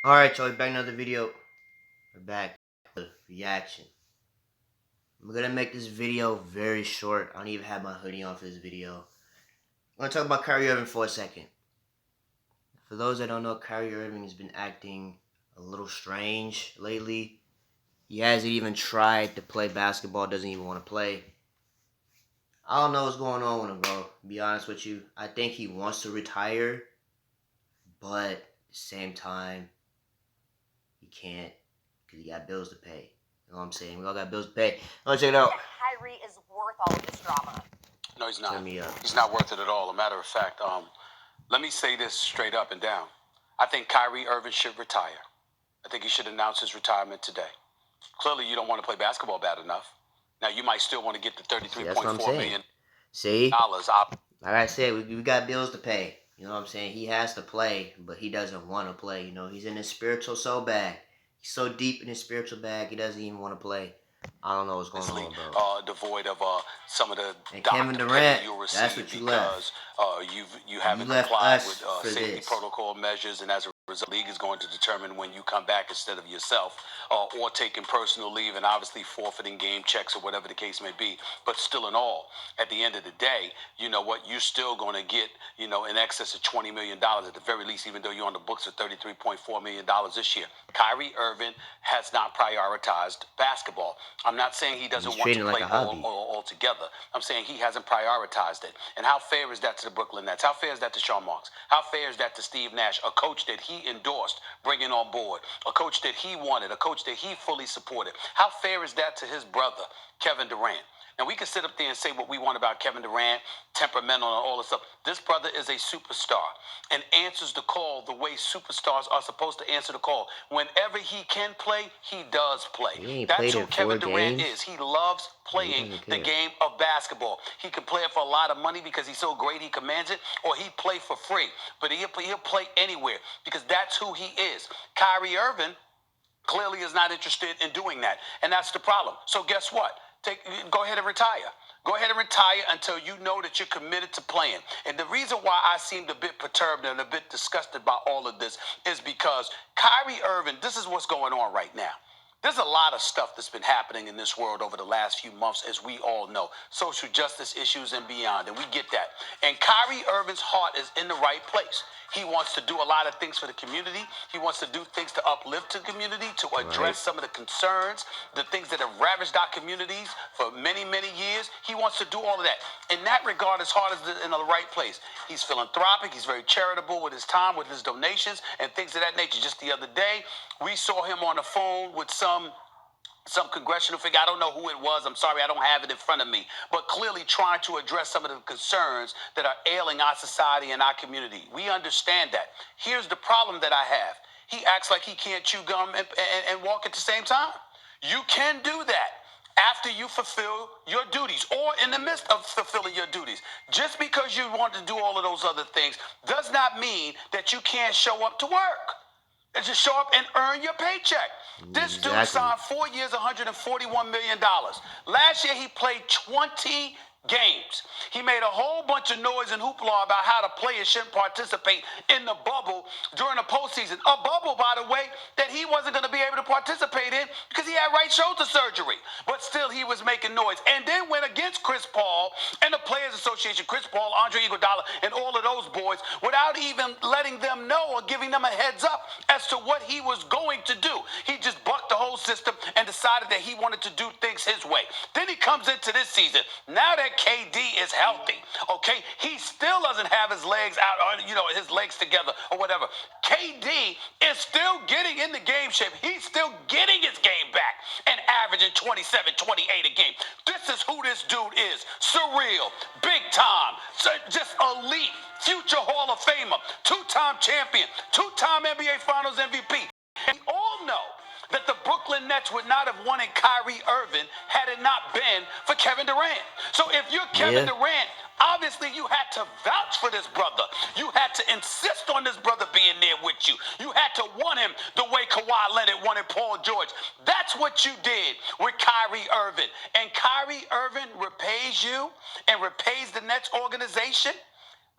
Alright, y'all, back another video. We're back with reaction. I'm gonna make this video very short. I don't even have my hoodie on for this video. I'm gonna talk about Kyrie Irving for a second. For those that don't know, Kyrie Irving has been acting a little strange lately. He hasn't even tried to play basketball, doesn't even want to play. I don't know what's going on with him, bro. To be honest with you, I think he wants to retire, but at the same time, he can't because he got bills to pay. You know what I'm saying? We all got bills to pay. Let's check it out. Kyrie is worth all of this drama. No, he's not. Turn me up. He's not worth it at all. A matter of fact, let me say this straight up and down. I think Kyrie Irving should retire. I think he should announce his retirement today. Clearly, you don't want to play basketball bad enough. Now, you might still want to get the $33.4 million. See? Like I said, we got bills to pay. You know what I'm saying? He has to play, but he doesn't want to play. You know, he's in his spiritual soul bag. He's so deep in his spiritual bag, he doesn't even want to play. I don't know what's going on, bro. Devoid of some of the and Kevin Durant, you'll receive that's what you left. You haven't complied with safety protocol measures, and as a result, the league is going to determine when you come back instead of yourself, or taking personal leave and obviously forfeiting game checks or whatever the case may be. But still in all, at the end of the day, you know what, you're still going to get, you know, in excess of $20 million at the very least, even though you're on the books of $33.4 million this year. Kyrie Irving has not prioritized basketball. I'm not saying he doesn't want to play altogether. I'm saying he hasn't prioritized it. And how fair is that to the Brooklyn Nets? How fair is that to Sean Marks? How fair is that to Steve Nash, a coach that he endorsed bringing on board, a coach that he wanted, a coach that he fully supported? How fair is that to his brother, Kevin Durant? Now, we can sit up there and say what we want about Kevin Durant, temperamental and all this stuff. This brother is a superstar and answers the call the way superstars are supposed to answer the call. Whenever he can play, he does play. That's who Kevin Durant is. He loves playing the game of basketball. He can play it for a lot of money because he's so great he commands it, or he play for free. But he'll play anywhere because that's who he is. Kyrie Irving clearly is not interested in doing that, and that's the problem. So guess what? Go ahead and retire. Go ahead and retire until you know that you're committed to playing. And the reason why I seemed a bit perturbed and a bit disgusted by all of this is because Kyrie Irving, this is what's going on right now. There's a lot of stuff that's been happening in this world over the last few months, as we all know. Social justice issues and beyond, and we get that. And Kyrie Irving's heart is in the right place. He wants to do a lot of things for the community. He wants to do things to uplift the community, to address some of the concerns, the things that have ravaged our communities for many, many years. He wants to do all of that. In that regard, his heart is in the right place. He's philanthropic. He's very charitable with his time, with his donations, and things of that nature. Just the other day, we saw him on the phone with some congressional figure. I don't know who it was. I'm sorry, I don't have it in front of me. But clearly trying to address some of the concerns that are ailing our society and our community. We understand that. Here's the problem that I have. He acts like he can't chew gum and walk at the same time. You can do that after you fulfill your duties or in the midst of fulfilling your duties. Just because you want to do all of those other things does not mean that you can't show up to work. And just show up and earn your paycheck. This dude signed 4 years, $141 million. Last year, he played 20 games. He made a whole bunch of noise and hoopla about how the players shouldn't participate in the bubble during the postseason. A bubble, by the way, that he wasn't going to be able to participate in because he had right shoulder surgery. But still, he was making noise. And then went against Chris Paul and the Players Association, Chris Paul, Andre Iguodala, and all of those boys without even letting them know or giving them a heads up as to what he was going to do. He just bucked the whole system and decided that he wanted to do things his way. Then he comes into this season. Now that KD is healthy, okay? He still doesn't have his legs out, or, you know, his legs together or whatever. KD is still getting in the game shape. He's still getting his game back and averaging 27, 28 a game. This is who this dude is. Surreal, big time, just elite, future Hall of Famer, two-time champion, two-time NBA Finals MVP. And we all know that the Brooklyn Nets would not have wanted Kyrie Irving had it not been for Kevin Durant. So if you're Kevin Durant, obviously you had to vouch for this brother. You had to insist on this brother being there with you. You had to want him the way Kawhi Leonard wanted Paul George. That's what you did with Kyrie Irving. And Kyrie Irving repays you and repays the Nets organization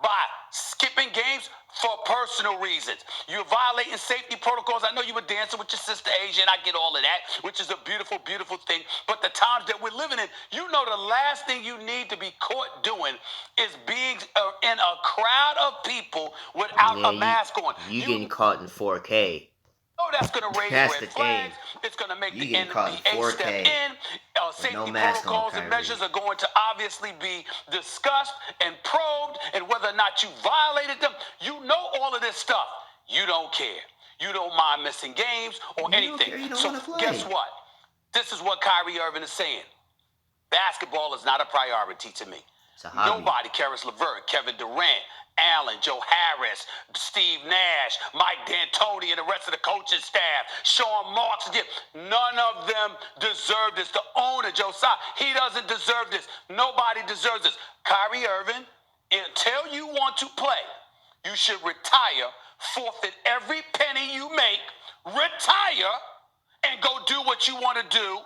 by skipping games for personal reasons. You're violating safety protocols. I know you were dancing with your sister Asia, and I get all of that, which is a beautiful, beautiful thing. But the times that we're living in, you know the last thing you need to be caught doing is being in a crowd of people without a mask on. You getting caught in 4K. Oh, that's going to raise That's red the flags. thing. It's going to make You the getting caught in NBA 4K step in. Safety no mask on, protocols and measures are going to obviously be discussed and probed, and whether or not you violated them, you know all of this stuff. You don't care. You don't mind missing games or anything. So guess what? This is what Kyrie Irving is saying. Basketball is not a priority to me. Nobody, Karis LeVert, Kevin Durant, Allen, Joe Harris, Steve Nash, Mike D'Antoni, and the rest of the coaching staff, Sean Marks, none of them deserve this. The owner, Joe Tsai, he doesn't deserve this. Nobody deserves this. Kyrie Irving, until you want to play, you should retire, forfeit every penny you make, retire, and go do what you want to do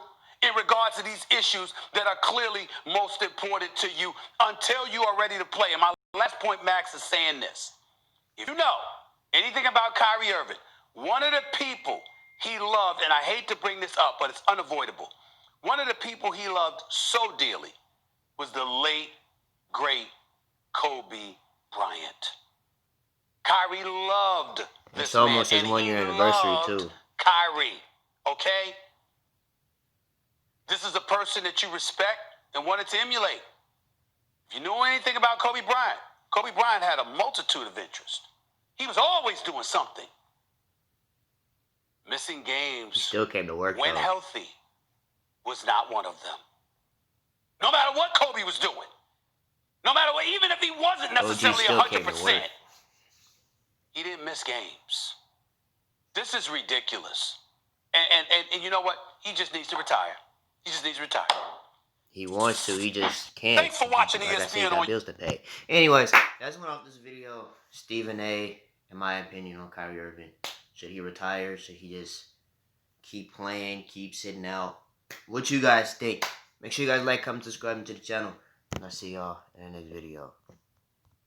in regards to these issues that are clearly most important to you until you are ready to play. And my last point, Max, is saying this. If you know anything about Kyrie Irving, one of the people he loved, and I hate to bring this up, but it's unavoidable. One of the people he loved so dearly was the late, great Kobe Bryant. Kyrie loved this It's almost his 1-year anniversary, too. Kyrie, okay? This is a person that you respect and wanted to emulate. If you knew anything about Kobe Bryant had a multitude of interests. He was always doing something. Missing games, he still came to work, when healthy, was not one of them. No matter what Kobe was doing, no matter what, even if he wasn't necessarily 100%, he didn't miss games. This is ridiculous. And you know what? He just needs to retire. He just needs to retire. He wants to, he just can't. Thanks for watching like ESPN. I said, he got bills to pay. Anyways, that's one off this video. Stephen A, in my opinion, on Kyrie Irving. Should he retire? Should he just keep playing, keep sitting out? What you guys think? Make sure you guys like, comment, subscribe to the channel. And I'll see y'all in the next video.